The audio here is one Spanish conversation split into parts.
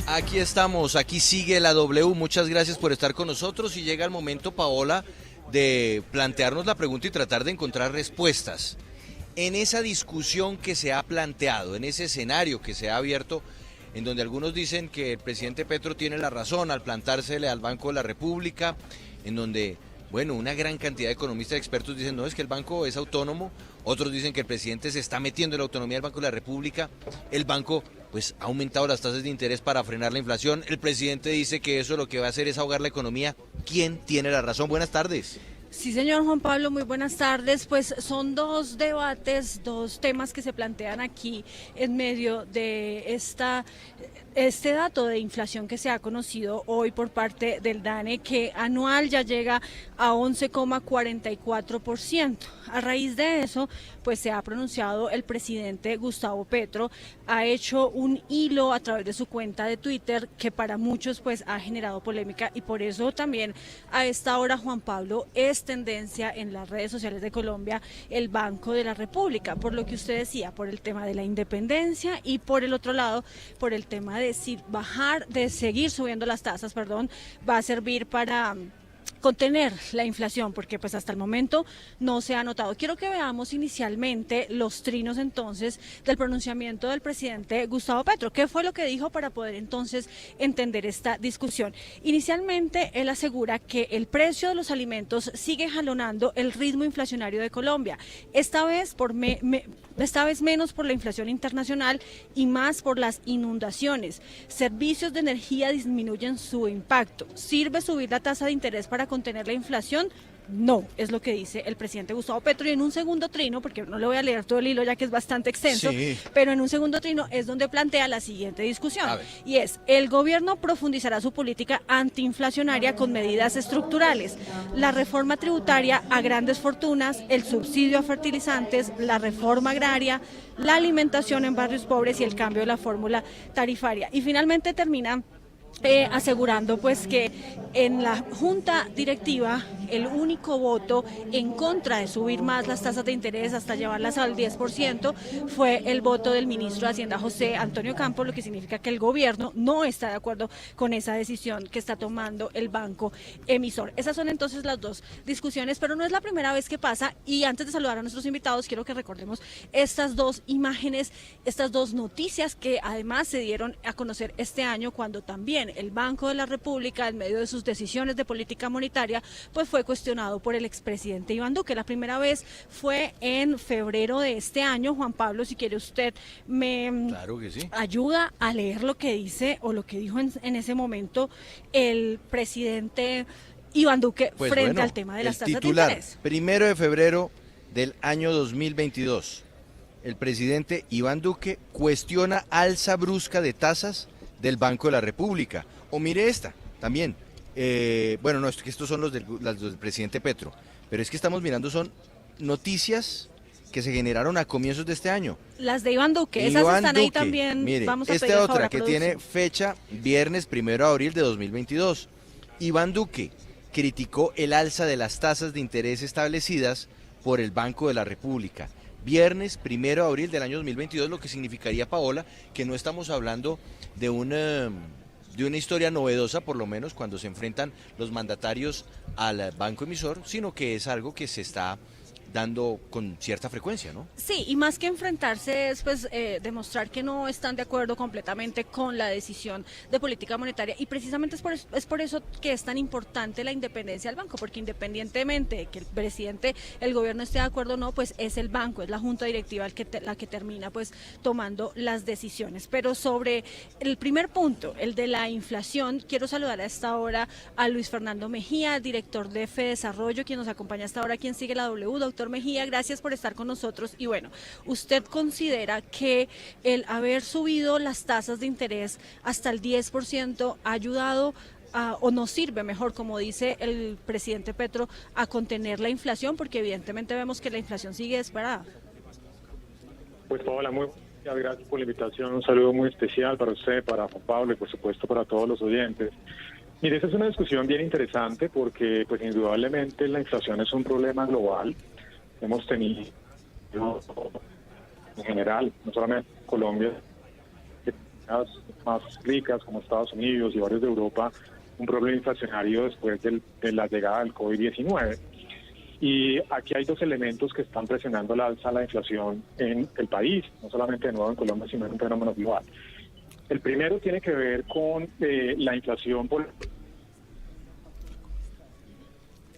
Aquí estamos, aquí sigue la W, muchas gracias por estar con nosotros y llega el momento, Paola, de plantearnos la pregunta y tratar de encontrar respuestas. En esa discusión que se ha planteado, en ese escenario que se ha abierto, en donde algunos dicen que el presidente Petro tiene la razón al plantársele al Banco de la República, en donde, bueno, una gran cantidad de economistas y expertos dicen, no, es que el banco es autónomo, otros dicen que el presidente se está metiendo en la autonomía del Banco de la República, el banco pues ha aumentado las tasas de interés para frenar la inflación, el presidente dice que eso lo que va a hacer es ahogar la economía. ¿Quién tiene la razón? Buenas tardes. Sí, señor Juan Pablo, muy buenas tardes. Pues son dos debates, dos temas que se plantean aquí en medio de este dato de inflación que se ha conocido hoy por parte del DANE, que anual ya llega a 11,44%. A raíz de eso, pues se ha pronunciado el presidente Gustavo Petro, ha hecho un hilo a través de su cuenta de Twitter que para muchos pues ha generado polémica y por eso también a esta hora, Juan Pablo, es tendencia en las redes sociales de Colombia el Banco de la República, por lo que usted decía, por el tema de la independencia y por el otro lado, por el tema de si seguir subiendo las tasas, va a servir para contener la inflación, porque pues hasta el momento no se ha notado. Quiero que veamos inicialmente los trinos entonces del pronunciamiento del presidente Gustavo Petro. ¿Qué fue lo que dijo para poder entonces entender esta discusión? Inicialmente él asegura que el precio de los alimentos sigue jalonando el ritmo inflacionario de Colombia, esta vez menos por la inflación internacional y más por las inundaciones. Servicios de energía disminuyen su impacto. ¿Sirve subir la tasa de interés para contener la inflación? No, es lo que dice el presidente Gustavo Petro. Y en un segundo trino, porque no le voy a leer todo el hilo ya que es bastante extenso, sí, pero en un segundo trino es donde plantea la siguiente discusión. Y es, el gobierno profundizará su política antiinflacionaria con medidas estructurales. La reforma tributaria a grandes fortunas, el subsidio a fertilizantes, la reforma agraria, la alimentación en barrios pobres y el cambio de la fórmula tarifaria. Y finalmente termina asegurando pues que en la junta directiva el único voto en contra de subir más las tasas de interés hasta llevarlas al 10% fue el voto del ministro de Hacienda José Antonio Campos, lo que significa que el gobierno no está de acuerdo con esa decisión que está tomando el banco emisor. Esas son entonces las dos discusiones, pero no es la primera vez que pasa y antes de saludar a nuestros invitados quiero que recordemos estas dos imágenes, estas dos noticias que además se dieron a conocer este año cuando también el Banco de la República, en medio de sus decisiones de política monetaria, pues fue cuestionado por el expresidente Iván Duque. La primera vez fue en febrero de este año. Juan Pablo, si quiere usted me claro que sí, ayuda a leer lo que dice o lo que dijo en ese momento el presidente Iván Duque pues frente bueno, al tema de las tasas titular, de interés. 1 de febrero del año 2022, el presidente Iván Duque cuestiona alza brusca de tasas del Banco de la República. O mire esta, también. Bueno, no, es que estos son las del presidente Petro, pero es que estamos mirando, son noticias que se generaron a comienzos de este año. Las de Iván Duque, esas Iván están Duque, ahí también. mire, Vamos a esta otra que tiene fecha viernes 1 de abril de 2022. Iván Duque criticó el alza de las tasas de interés establecidas por el Banco de la República. Viernes 1 de abril del año 2022, lo que significaría, Paola, que no estamos hablando de una historia novedosa, por lo menos cuando se enfrentan los mandatarios al banco emisor, sino que es algo que se está dando con cierta frecuencia, ¿no? Sí, y más que enfrentarse es pues demostrar que no están de acuerdo completamente con la decisión de política monetaria y precisamente es por eso que es tan importante la independencia del banco, porque independientemente de que el presidente, el gobierno esté de acuerdo o no, pues es el banco, es la junta directiva la que termina pues tomando las decisiones. Pero sobre el primer punto, el de la inflación, quiero saludar a esta hora a Luis Fernando Mejía, director de FEDesarrollo, quien nos acompaña hasta ahora, quien sigue la W. Doctor Mejía, gracias por estar con nosotros. Y bueno, ¿usted considera que el haber subido las tasas de interés hasta el 10% ha ayudado o nos sirve mejor, como dice el presidente Petro, a contener la inflación? Porque evidentemente vemos que la inflación sigue disparada. Pues Paola, muchas gracias por la invitación. Un saludo muy especial para usted, para Juan Pablo y por supuesto para todos los oyentes. Mire, esta es una discusión bien interesante porque pues indudablemente la inflación es un problema global. Hemos tenido en general, no solamente en Colombia, más ricas como Estados Unidos y varios de Europa un problema inflacionario después de la llegada del COVID-19. Y aquí hay dos elementos que están presionando la alza de la inflación en el país, no solamente de nuevo en Colombia, sino en un fenómeno global. El primero tiene que ver con la inflación por...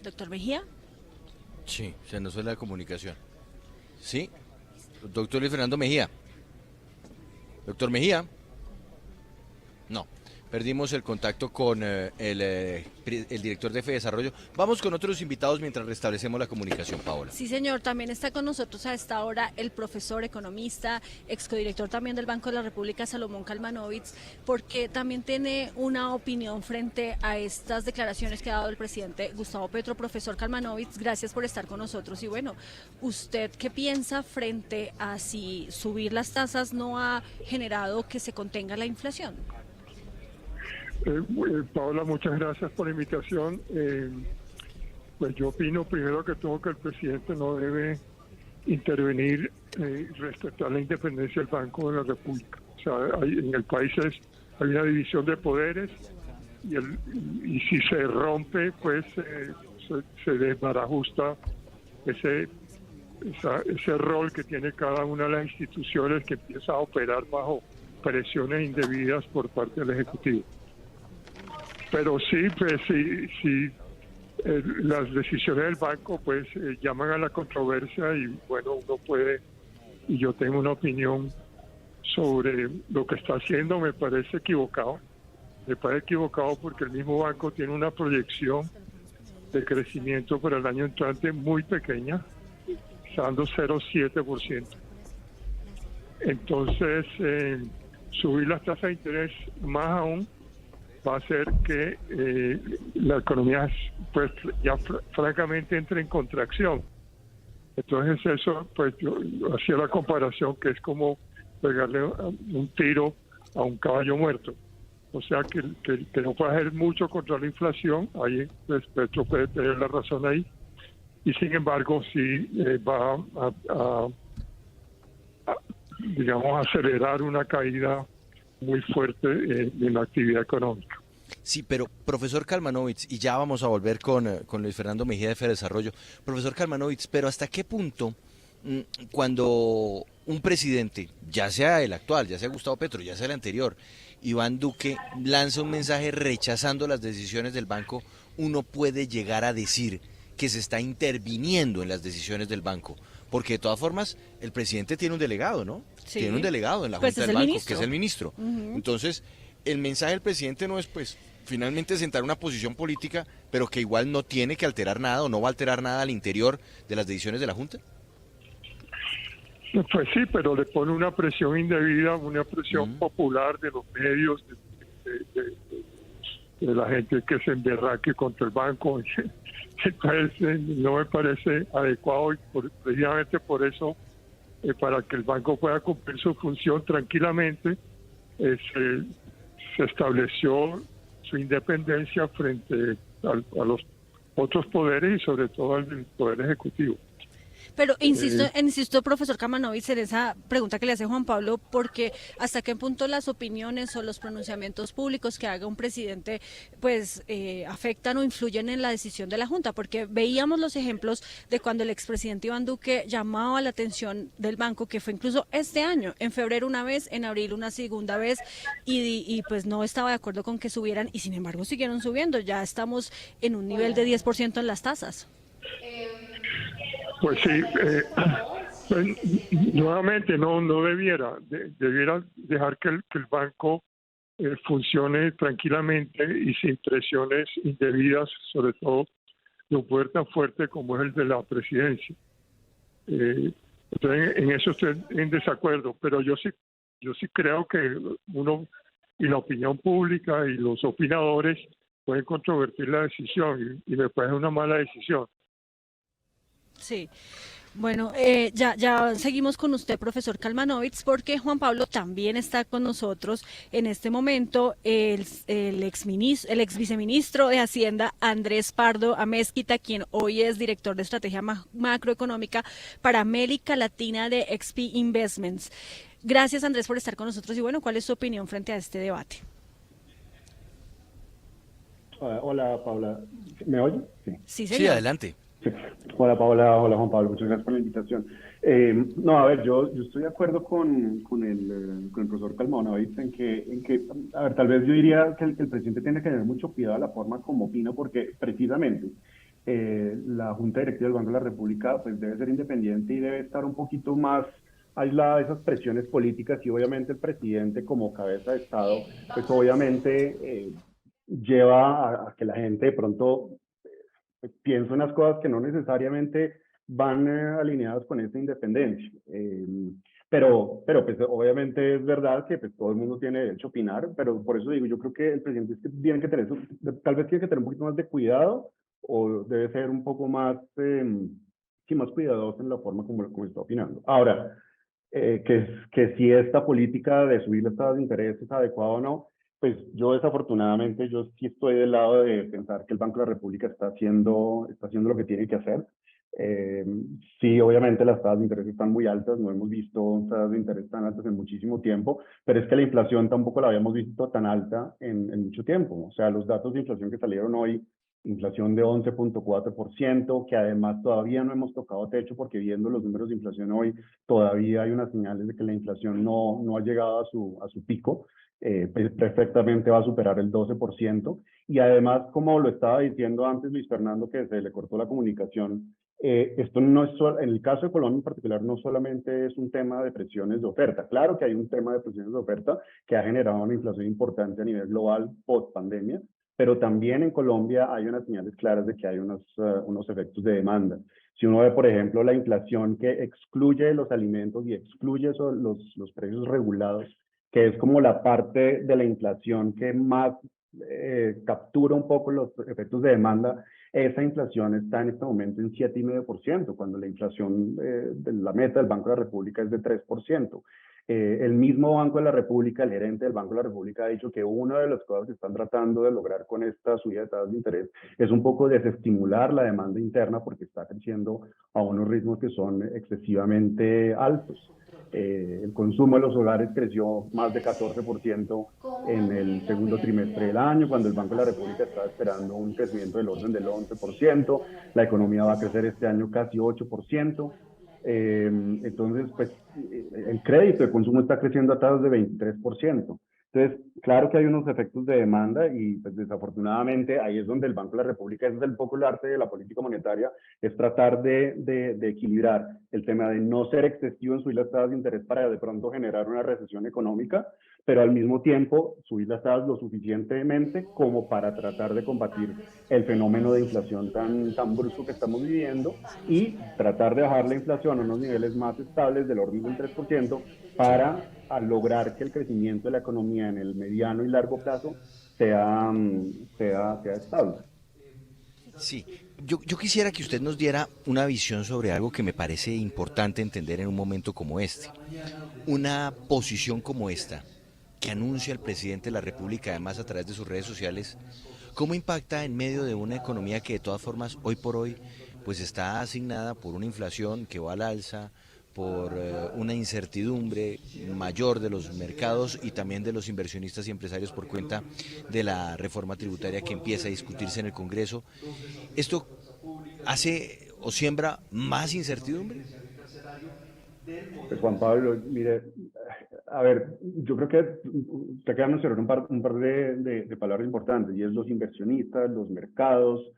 Doctor Mejía. Sí, se nos fue la comunicación. Sí, doctor Luis Fernando Mejía. Doctor Mejía. No, perdimos el contacto con el director de FEDesarrollo. Vamos con otros invitados mientras restablecemos la comunicación, Paola. Sí, señor, también está con nosotros a esta hora el profesor economista, excodirector también del Banco de la República, Salomón Kalmanovitz, porque también tiene una opinión frente a estas declaraciones que ha dado el presidente Gustavo Petro. Profesor Kalmanovitz, gracias por estar con nosotros. Y bueno, ¿usted qué piensa frente a si subir las tasas no ha generado que se contenga la inflación? Paola, muchas gracias por la invitación. Pues yo opino primero que todo que el presidente no debe intervenir respecto a la independencia del Banco de la República. O sea, en el país hay una división de poderes y si se rompe, pues se desbarajusta ese rol que tiene cada una de las instituciones que empieza a operar bajo presiones indebidas por parte del Ejecutivo. Pero sí, pues sí, las decisiones del banco pues llaman a la controversia y bueno, uno puede, y yo tengo una opinión sobre lo que está haciendo, me parece equivocado porque el mismo banco tiene una proyección de crecimiento para el año entrante muy pequeña, dando 0,7%. Entonces, subir las tasas de interés más aún va a hacer que la economía pues ya francamente entre en contracción. Entonces eso, pues yo hacía la comparación que es como pegarle un tiro a un caballo muerto. O sea que no puede hacer mucho contra la inflación, ahí pues Petro puede tener la razón ahí, y sin embargo sí va a digamos acelerar una caída muy fuerte en la actividad económica. Sí, pero profesor Kalmanovitz, y ya vamos a volver con Luis Fernando Mejía de FEDesarrollo. Profesor Kalmanovitz, pero ¿hasta qué punto cuando un presidente, ya sea el actual, ya sea Gustavo Petro, ya sea el anterior, Iván Duque, lanza un mensaje rechazando las decisiones del banco, uno puede llegar a decir que se está interviniendo en las decisiones del banco? Porque de todas formas, el presidente tiene un delegado, ¿no? Sí. Tiene un delegado en la Pues Junta es del el Banco, ministro. que es el ministro. Entonces, el mensaje del presidente no es, pues, finalmente sentar una posición política, pero que igual no tiene que alterar nada o no va a alterar nada al interior de las decisiones de la Junta. Pues sí, pero le pone una presión indebida, una presión popular de los medios, de la gente que se emberraque contra el banco. Entonces, no me parece adecuado y precisamente por eso, para que el banco pueda cumplir su función tranquilamente, se estableció su independencia frente a los otros poderes y sobre todo al poder ejecutivo. Pero insisto, profesor Kalmanovitz, en esa pregunta que le hace Juan Pablo, porque hasta qué punto las opiniones o los pronunciamientos públicos que haga un presidente pues afectan o influyen en la decisión de la Junta, porque veíamos los ejemplos de cuando el expresidente Iván Duque llamaba la atención del banco, que fue incluso este año, en febrero una vez, en abril una segunda vez, y pues no estaba de acuerdo con que subieran, y sin embargo siguieron subiendo, ya estamos en un nivel de 10% en las tasas. Pues sí, pues, nuevamente no debiera dejar que el banco funcione tranquilamente y sin presiones indebidas, sobre todo de un poder tan fuerte como es el de la presidencia. Entonces, en eso estoy en desacuerdo, pero yo sí creo que uno y la opinión pública y los opinadores pueden controvertir la decisión y me parece una mala decisión. Sí. Bueno, ya seguimos con usted, profesor Kalmanovitz, porque Juan Pablo también está con nosotros en este momento, el ex viceministro de Hacienda, Andrés Pardo Amezquita, quien hoy es director de estrategia macroeconómica para América Latina de XP Investments. Gracias, Andrés, por estar con nosotros y bueno, ¿cuál es su opinión frente a este debate? Hola, Paula. ¿Me oye? Sí. Sí, Sí, señor. adelante. Sí. Hola, Paula. Hola, Juan Pablo. Muchas gracias por la invitación. No, a ver, yo estoy de acuerdo con el profesor Calmona, ¿viste? A ver, tal vez yo diría que el presidente tiene que tener mucho cuidado de la forma como opina, porque precisamente la Junta Directiva del Banco de la República pues debe ser independiente y debe estar un poquito más aislada de esas presiones políticas y obviamente el presidente como cabeza de Estado, pues obviamente lleva a que la gente de pronto piense unas cosas que no necesariamente van alineadas con esa independencia. Pero pues obviamente es verdad que pues, todo el mundo tiene derecho a opinar, pero por eso digo, yo creo que el presidente tiene que tener eso, tal vez tiene que tener un poquito más de cuidado o debe ser un poco más, sí, más cuidadoso en la forma como está opinando. Ahora, que si esta política de subir las tasas de interés es adecuada o no, pues yo desafortunadamente, yo sí estoy del lado de pensar que el Banco de la República está haciendo lo que tiene que hacer. Eh, sí, obviamente las tasas de interés están muy altas, no hemos visto tasas de interés tan altas en muchísimo tiempo, pero es que la inflación tampoco la habíamos visto tan alta en mucho tiempo. O sea, los datos de inflación que salieron hoy, inflación de 11.4%, que además todavía no hemos tocado techo porque viendo los números de inflación hoy, todavía hay unas señales de que la inflación no ha llegado a su pico. Perfectamente va a superar el 12%. Y además, como lo estaba diciendo antes Luis Fernando, que se le cortó la comunicación, esto no es en el caso de Colombia en particular, no solamente es un tema de presiones de oferta. Claro que hay un tema de presiones de oferta que ha generado una inflación importante a nivel global post pandemia, pero también en Colombia hay unas señales claras de que hay unos efectos de demanda. Si uno ve, por ejemplo, la inflación que excluye los alimentos y excluye los precios regulados, que es como la parte de la inflación que más captura un poco los efectos de demanda, esa inflación está en este momento en 7,5%, cuando la inflación de la meta del Banco de la República es de 3%. El mismo Banco de la República, el gerente del Banco de la República ha dicho que una de las cosas que están tratando de lograr con esta subida de tasas de interés es un poco desestimular la demanda interna porque está creciendo a unos ritmos que son excesivamente altos. El consumo de los hogares creció más de 14% en el segundo trimestre del año, cuando el Banco de la República estaba esperando un crecimiento del orden del 11%. La economía va a crecer este año casi 8%. Entonces, pues, el crédito de consumo está creciendo a tasas de 23%. Entonces, claro que hay unos efectos de demanda y pues, desafortunadamente ahí es donde el Banco de la República, ese es el poco el arte de la política monetaria, es tratar de equilibrar el tema de no ser excesivo en subir las tasas de interés para de pronto generar una recesión económica, pero al mismo tiempo subir las tasas lo suficientemente como para tratar de combatir el fenómeno de inflación tan brusco que estamos viviendo y tratar de bajar la inflación a unos niveles más estables del orden del 3% Sí. para lograr que el crecimiento de la economía en el mediano y largo plazo sea estable. Sí, yo quisiera que usted nos diera una visión sobre algo que me parece importante entender en un momento como este. Una posición como esta, que anuncia el presidente de la República, además a través de sus redes sociales, ¿cómo impacta en medio de una economía que de todas formas hoy por hoy pues está asignada por una inflación que va al alza, por una incertidumbre mayor de los mercados y también de los inversionistas y empresarios por cuenta de la reforma tributaria que empieza a discutirse en el Congreso? ¿Esto hace o siembra más incertidumbre? Pues Juan Pablo, mire, a ver, yo creo que te queda mencionar un par de palabras importantes, y es los inversionistas, los mercados,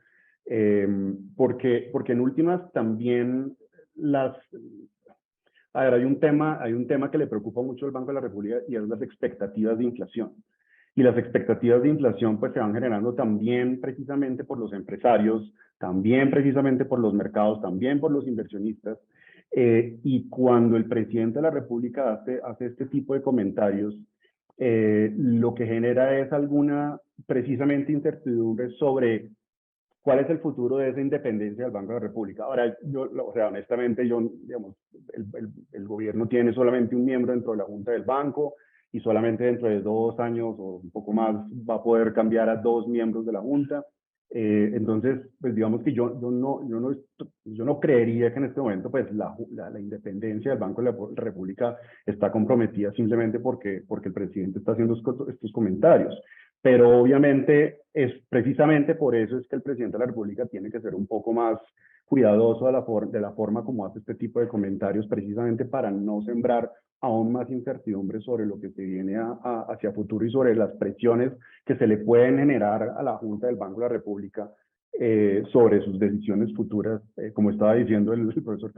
porque en últimas también las... A ver, hay un tema que le preocupa mucho al Banco de la República y es las expectativas de inflación. Y las expectativas de inflación pues se van generando también precisamente por los empresarios, también precisamente por los mercados, también por los inversionistas. Y cuando el presidente de la República hace este tipo de comentarios, lo que genera es alguna precisamente incertidumbre sobre cuál es el futuro de esa independencia del Banco de la República. Ahora, o sea, honestamente, digamos, el gobierno tiene solamente un miembro dentro de la Junta del Banco y solamente dentro de 2 años o un poco más va a poder cambiar a 2 miembros de la Junta. Entonces, pues digamos que yo no creería que en este momento pues la independencia del Banco de la República está comprometida simplemente porque el presidente está haciendo estos comentarios. Pero obviamente es precisamente por eso es que el presidente de la República tiene que ser un poco más cuidadoso de la forma como hace este tipo de comentarios, precisamente para no sembrar aún más incertidumbre sobre lo que se viene hacia futuro y sobre las presiones que se le pueden generar a la Junta del Banco de la República sobre sus decisiones futuras, como estaba diciendo el profesor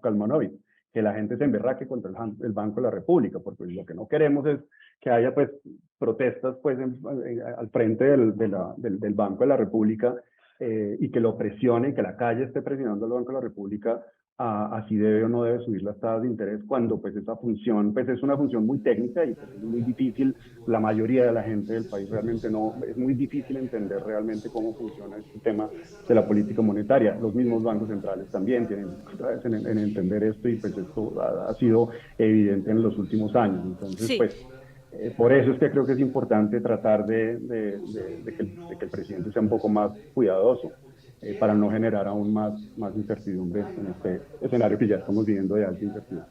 Kalmanovic, que la gente se emberraque contra el Banco de la República, porque lo que no queremos es que haya pues protestas pues al frente del Banco de la República y que lo presione, que la calle esté presionando al Banco de la República a si debe o no debe subir las tasas de interés, cuando pues esa función pues es una función muy técnica y pues, es muy difícil. La mayoría de la gente del país realmente no, es muy difícil entender realmente cómo funciona este tema de la política monetaria. Los mismos bancos centrales también tienen dificultades en entender esto y pues esto ha sido evidente en los últimos años. Entonces, Sí. pues por eso es que creo que es importante tratar de que el presidente sea un poco más cuidadoso para no generar aún más incertidumbre en este escenario que ya estamos viviendo de alta incertidumbre.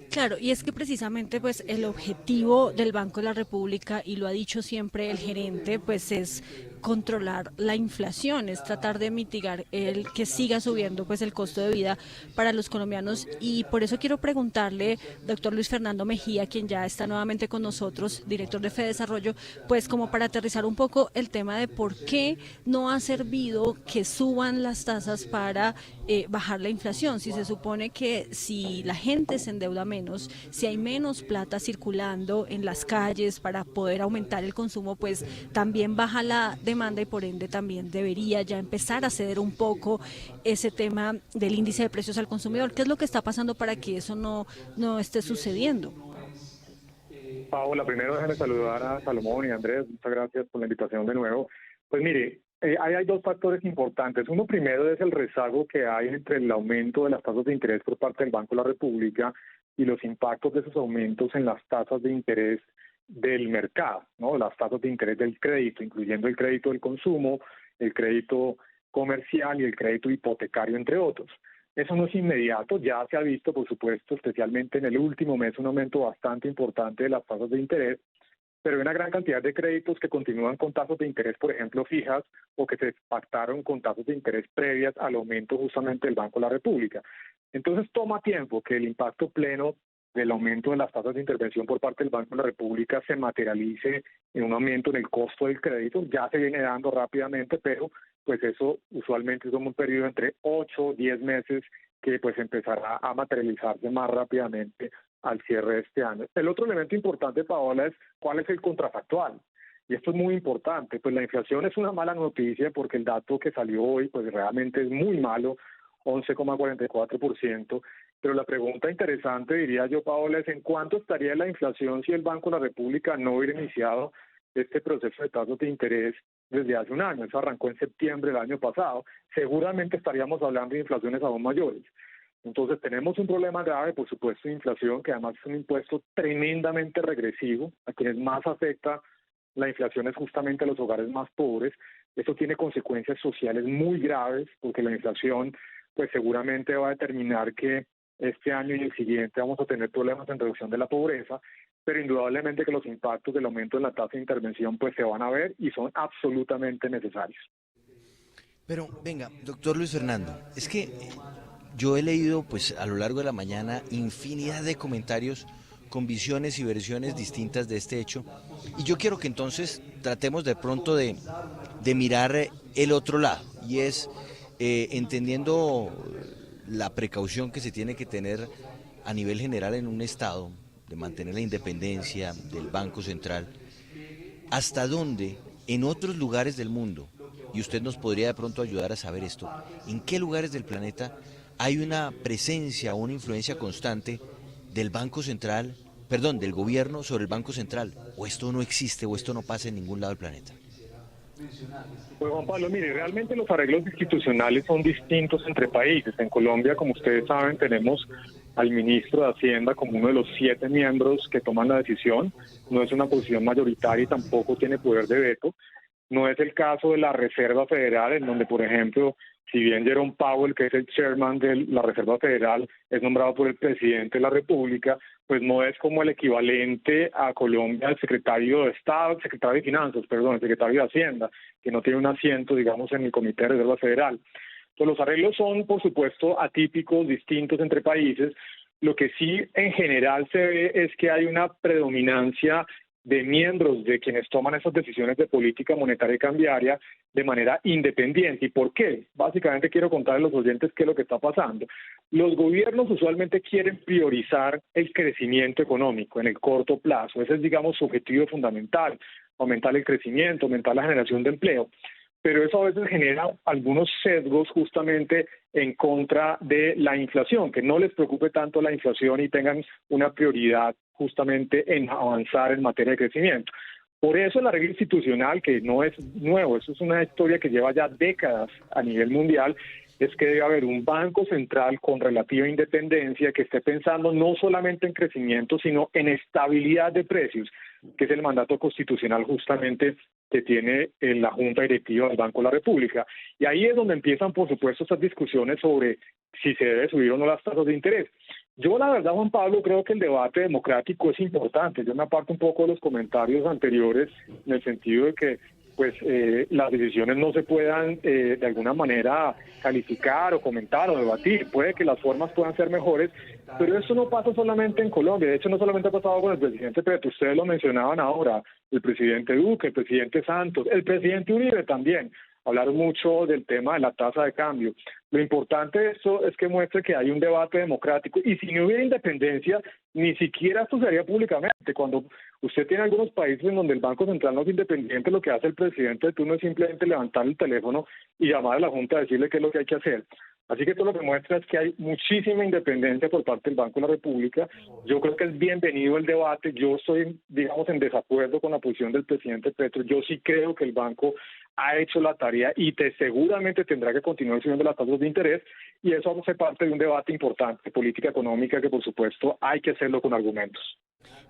Claro, y es que precisamente pues el objetivo del Banco de la República, y lo ha dicho siempre el gerente, pues es controlar la inflación, es tratar de mitigar el que siga subiendo pues el costo de vida para los colombianos. Y por eso quiero preguntarle, doctor Luis Fernando Mejía, quien ya está nuevamente con nosotros, director de FEDesarrollo, pues como para aterrizar un poco el tema de por qué no ha servido que suban las tasas para bajar la inflación, si se supone que si la gente se endeuda menos, si hay menos plata circulando en las calles para poder aumentar el consumo, pues también baja la demanda y por ende también debería ya empezar a ceder un poco ese tema del índice de precios al consumidor. ¿Qué es lo que está pasando para que eso no esté sucediendo? Paola, primero déjame saludar a Salomón y a Andrés, muchas gracias por la invitación de nuevo. Pues mire, hay dos factores importantes. Uno primero es el rezago que hay entre el aumento de las tasas de interés por parte del Banco de la República y los impactos de esos aumentos en las tasas de interés del mercado, ¿no? Las tasas de interés del crédito, incluyendo el crédito del consumo, el crédito comercial y el crédito hipotecario, entre otros. Eso no es inmediato, ya se ha visto, por supuesto, especialmente en el último mes, un aumento bastante importante de las tasas de interés, pero hay una gran cantidad de créditos que continúan con tasas de interés, por ejemplo, fijas, o que se pactaron con tasas de interés previas al aumento justamente del Banco de la República. Entonces toma tiempo que el impacto pleno del aumento de las tasas de intervención por parte del Banco de la República se materialice en un aumento en el costo del crédito. Ya se viene dando rápidamente, pero pues eso usualmente es un periodo entre 8 o 10 meses que pues empezará a materializarse más rápidamente al cierre de este año. El otro elemento importante, Paola, es cuál es el contrafactual. Y esto es muy importante, pues la inflación es una mala noticia porque el dato que salió hoy pues realmente es muy malo, 11,44%, pero la pregunta interesante, diría yo, Paola, es en cuánto estaría la inflación si el Banco de la República no hubiera iniciado este proceso de tasas de interés desde hace un año. Eso arrancó en septiembre del año pasado. Seguramente estaríamos hablando de inflaciones aún mayores. Entonces tenemos un problema grave, por supuesto, de inflación, que además es un impuesto tremendamente regresivo. A quienes más afecta la inflación es justamente a los hogares más pobres. Esto tiene consecuencias sociales muy graves, porque la inflación pues seguramente va a determinar que este año y el siguiente vamos a tener problemas en reducción de la pobreza, pero indudablemente que los impactos del aumento de la tasa de intervención pues se van a ver y son absolutamente necesarios. Pero venga, doctor Luis Fernando, es que yo he leído pues a lo largo de la mañana infinidad de comentarios con visiones y versiones distintas de este hecho, y yo quiero que entonces tratemos de pronto de mirar el otro lado, y es entendiendo la precaución que se tiene que tener a nivel general en un Estado de mantener la independencia del Banco Central, hasta dónde en otros lugares del mundo, y usted nos podría de pronto ayudar a saber esto, en qué lugares del planeta hay una presencia o una influencia constante del Banco Central, perdón, del gobierno sobre el Banco Central, o esto no existe o esto no pasa en ningún lado del planeta. Pues Juan Pablo, mire, realmente los arreglos institucionales son distintos entre países. En Colombia, como ustedes saben, tenemos al ministro de Hacienda como uno de los 7 miembros que toman la decisión. No es una posición mayoritaria y tampoco tiene poder de veto. No es el caso de la Reserva Federal, en donde, por ejemplo, si bien Jerome Powell, que es el chairman de la Reserva Federal, es nombrado por el presidente de la República, pues no es como el equivalente a Colombia el secretario de Estado, el secretario de Finanzas, perdón, el secretario de Hacienda, que no tiene un asiento, digamos, en el Comité de Reserva Federal. Entonces, los arreglos son, por supuesto, atípicos, distintos entre países. Lo que sí en general se ve es que hay una predominancia de miembros de quienes toman esas decisiones de política monetaria y cambiaria de manera independiente. ¿Y por qué? Básicamente quiero contarles a los oyentes qué es lo que está pasando. Los gobiernos usualmente quieren priorizar el crecimiento económico en el corto plazo. Ese es, digamos, su objetivo fundamental, aumentar el crecimiento, aumentar la generación de empleo. Pero eso a veces genera algunos sesgos justamente en contra de la inflación, que no les preocupe tanto la inflación y tengan una prioridad justamente en avanzar en materia de crecimiento. Por eso el arreglo institucional, que no es nuevo, eso es una historia que lleva ya décadas a nivel mundial, es que debe haber un banco central con relativa independencia que esté pensando no solamente en crecimiento, sino en estabilidad de precios, que es el mandato constitucional justamente que tiene la Junta Directiva del Banco de la República. Y ahí es donde empiezan, por supuesto, estas discusiones sobre si se debe subir o no las tasas de interés. Yo, la verdad, Juan Pablo, creo que el debate democrático es importante. Yo me aparto un poco de los comentarios anteriores en el sentido de que las decisiones no se puedan de alguna manera calificar o comentar o debatir. Puede que las formas puedan ser mejores, pero eso no pasa solamente en Colombia. De hecho, no solamente ha pasado con el presidente Petro, ustedes lo mencionaban ahora, el presidente Duque, el presidente Santos, el presidente Uribe también. Hablaron mucho del tema de la tasa de cambio. Lo importante de esto es que muestre que hay un debate democrático y si no hubiera independencia, ni siquiera esto se haría públicamente. Cuando usted tiene algunos países en donde el Banco Central no es independiente, lo que hace el presidente de turno es simplemente levantar el teléfono y llamar a la Junta a decirle qué es lo que hay que hacer. Así que todo lo que muestra es que hay muchísima independencia por parte del Banco de la República. Yo creo que es bienvenido el debate. Yo estoy, digamos, en desacuerdo con la posición del presidente Petro. Yo sí creo que el banco ha hecho la tarea y seguramente tendrá que continuar subiendo las tasas de interés, y eso hace parte de un debate importante de política económica que, por supuesto, hay que hacerlo con argumentos.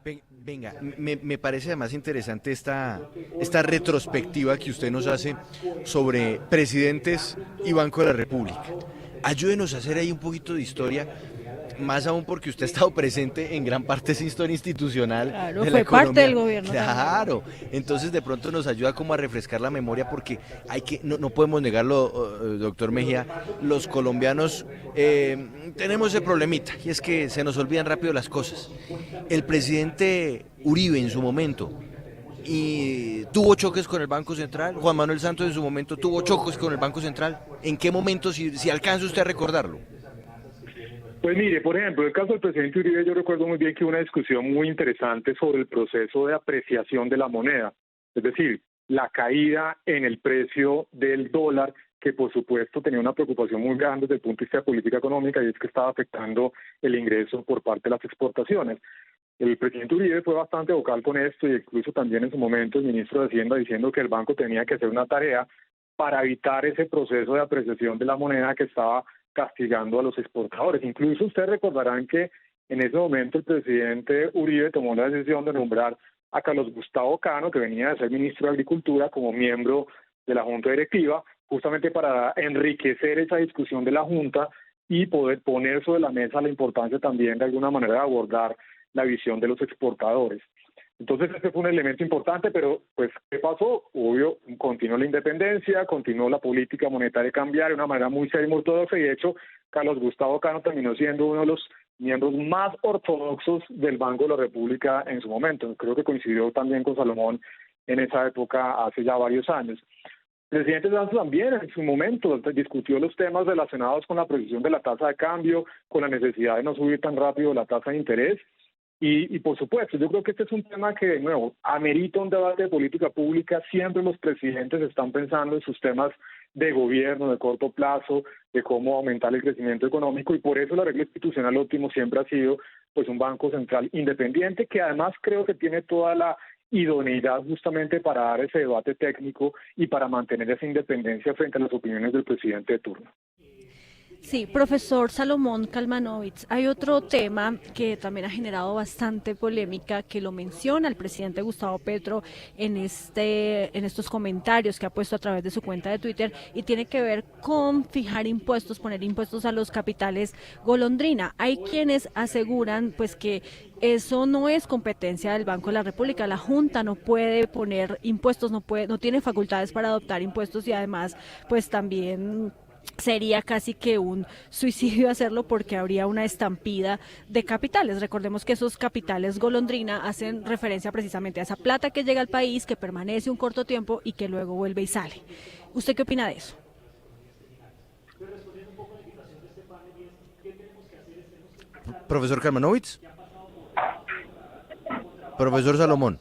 Venga, me parece además interesante esta retrospectiva que usted nos hace sobre presidentes y Banco de la República. Ayúdenos a hacer ahí un poquito de historia, más aún porque usted ha estado presente en gran parte de esa historia institucional. Claro, de fue la parte economía. del gobierno. Claro, entonces de pronto nos ayuda como a refrescar la memoria porque no podemos negarlo, doctor Mejía, los colombianos tenemos ese problemita y es que se nos olvidan rápido las cosas. El presidente Uribe en su momento y tuvo choques con el Banco Central, Juan Manuel Santos en su momento tuvo choques con el Banco Central. ¿En qué momento, si alcanza usted a recordarlo? Pues mire, por ejemplo, el caso del presidente Uribe, yo recuerdo muy bien que hubo una discusión muy interesante sobre el proceso de apreciación de la moneda, es decir, la caída en el precio del dólar, que por supuesto tenía una preocupación muy grande desde el punto de vista de política económica, y es que estaba afectando el ingreso por parte de las exportaciones. El presidente Uribe fue bastante vocal con esto, y incluso también en su momento el ministro de Hacienda diciendo que el banco tenía que hacer una tarea para evitar ese proceso de apreciación de la moneda que estaba castigando a los exportadores. Incluso ustedes recordarán que en ese momento el presidente Uribe tomó la decisión de nombrar a Carlos Gustavo Cano, que venía de ser ministro de Agricultura, como miembro de la Junta Directiva, justamente para enriquecer esa discusión de la Junta y poder poner sobre la mesa la importancia también de alguna manera de abordar la visión de los exportadores. Entonces este fue un elemento importante, pero pues ¿qué pasó? Obvio, continuó la independencia, continuó la política monetaria cambiaria de una manera muy seria y muy ortodoxa, y de hecho Carlos Gustavo Cano terminó siendo uno de los miembros más ortodoxos del Banco de la República en su momento. Creo que coincidió también con Salomón en esa época hace ya varios años. El presidente Santos también en su momento discutió los temas relacionados con la precisión de la tasa de cambio, con la necesidad de no subir tan rápido la tasa de interés. Y por supuesto, yo creo que este es un tema que, de nuevo, amerita un debate de política pública. Siempre los presidentes están pensando en sus temas de gobierno, de corto plazo, de cómo aumentar el crecimiento económico, y por eso la regla institucional óptimo siempre ha sido pues un banco central independiente, que además creo que tiene toda la idoneidad justamente para dar ese debate técnico y para mantener esa independencia frente a las opiniones del presidente de turno. Sí, profesor Salomón Kalmanovitz, hay otro tema que también ha generado bastante polémica, que lo menciona el presidente Gustavo Petro en estos comentarios que ha puesto a través de su cuenta de Twitter, y tiene que ver con fijar impuestos, poner impuestos a los capitales golondrina. Hay quienes aseguran pues que eso no es competencia del Banco de la República. La Junta no puede poner impuestos, no tiene facultades para adoptar impuestos, y además pues también sería casi que un suicidio hacerlo, porque habría una estampida de capitales. Recordemos que esos capitales golondrina hacen referencia precisamente a esa plata que llega al país, que permanece un corto tiempo y que luego vuelve y sale. ¿Usted qué opina de eso? Profesor Kalmanovitz. Profesor Salomón.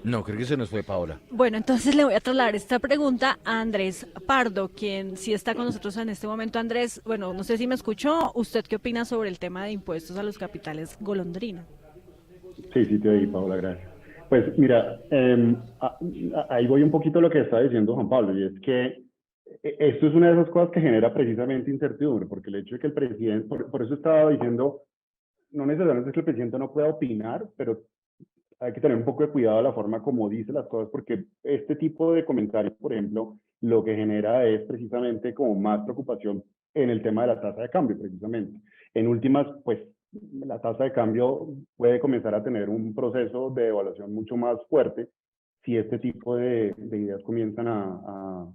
No, creo que se nos fue Paola. Bueno, entonces le voy a trasladar esta pregunta a Andrés Pardo, quien sí está con nosotros en este momento. Andrés, bueno, no sé si me escuchó. ¿Usted qué opina sobre el tema de impuestos a los capitales golondrina? Sí, te oí, Paola, gracias. Pues mira, ahí voy un poquito a lo que está diciendo Juan Pablo, y es que esto es una de esas cosas que genera precisamente incertidumbre, porque el hecho de que el presidente, por eso estaba diciendo, no necesariamente es que el presidente no pueda opinar, pero hay que tener un poco de cuidado de la forma como dice las cosas, porque este tipo de comentarios, por ejemplo, lo que genera es precisamente como más preocupación en el tema de la tasa de cambio, precisamente. En últimas, pues la tasa de cambio puede comenzar a tener un proceso de devaluación mucho más fuerte si este tipo de ideas comienzan a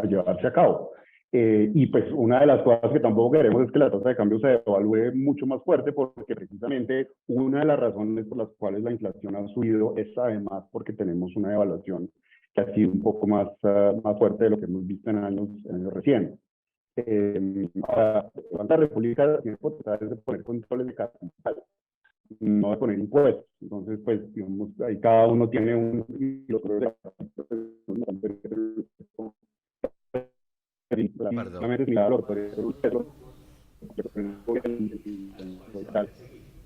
llevarse a cabo. Y pues una de las cosas que tampoco queremos es que la tasa de cambio se devalúe mucho más fuerte, porque precisamente una de las razones por las cuales la inflación ha subido es además porque tenemos una devaluación que ha sido un poco más fuerte de lo que hemos visto en años recientes. Ahora, la República tiene potestades de poner controles de capital, no de poner impuestos. Entonces, pues, digamos, ahí cada uno tiene un...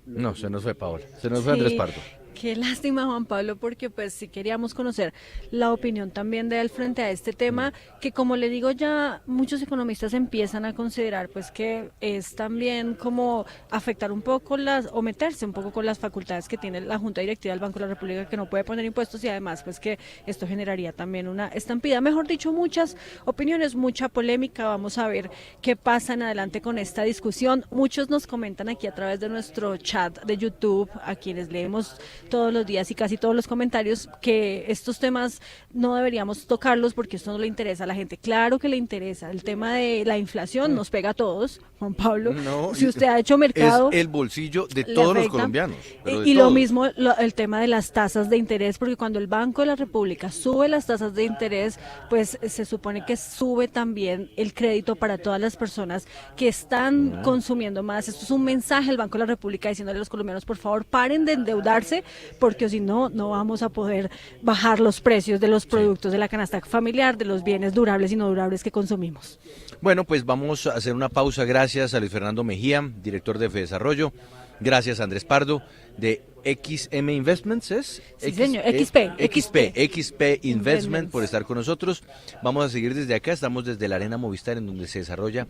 No, se nos fue Paola, se nos fue Andrés Pardo. Qué lástima, Juan Pablo, porque pues sí queríamos conocer la opinión también de él frente a este tema, que como le digo, ya muchos economistas empiezan a considerar pues que es también como afectar un poco o meterse un poco con las facultades que tiene la Junta Directiva del Banco de la República, que no puede poner impuestos, y además pues que esto generaría también una estampida. Mejor dicho, muchas opiniones, mucha polémica. Vamos a ver qué pasa en adelante con esta discusión. Muchos nos comentan aquí a través de nuestro chat de YouTube, a quienes leemos todos los días y casi todos los comentarios, que estos temas no deberíamos tocarlos porque esto no le interesa a la gente. Claro que le interesa. El tema de la inflación nos pega a todos, Juan Pablo. No, si usted ha hecho mercado, es el bolsillo de todos los colombianos. Y lo mismo el tema de las tasas de interés, porque cuando el Banco de la República sube las tasas de interés, pues se supone que sube también el crédito para todas las personas que están consumiendo más. Esto es un mensaje del Banco de la República diciéndole a los colombianos: por favor, paren de endeudarse, porque si no, no vamos a poder bajar los precios de los productos de la canasta familiar, de los bienes durables y no durables que consumimos. Bueno, pues vamos a hacer una pausa. Gracias a Luis Fernando Mejía, director de Fedesarrollo. Gracias a Andrés Pardo, de XM Investments, ¿es? Sí, señor, XP Investment, por estar con nosotros. Vamos a seguir desde acá, estamos desde la Arena Movistar, en donde se desarrolla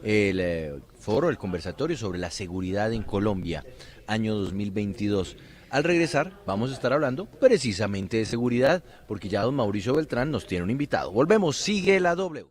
el foro, el conversatorio sobre la seguridad en Colombia, año 2022. Al regresar vamos a estar hablando precisamente de seguridad, porque ya don Mauricio Beltrán nos tiene un invitado. Volvemos, sigue la W.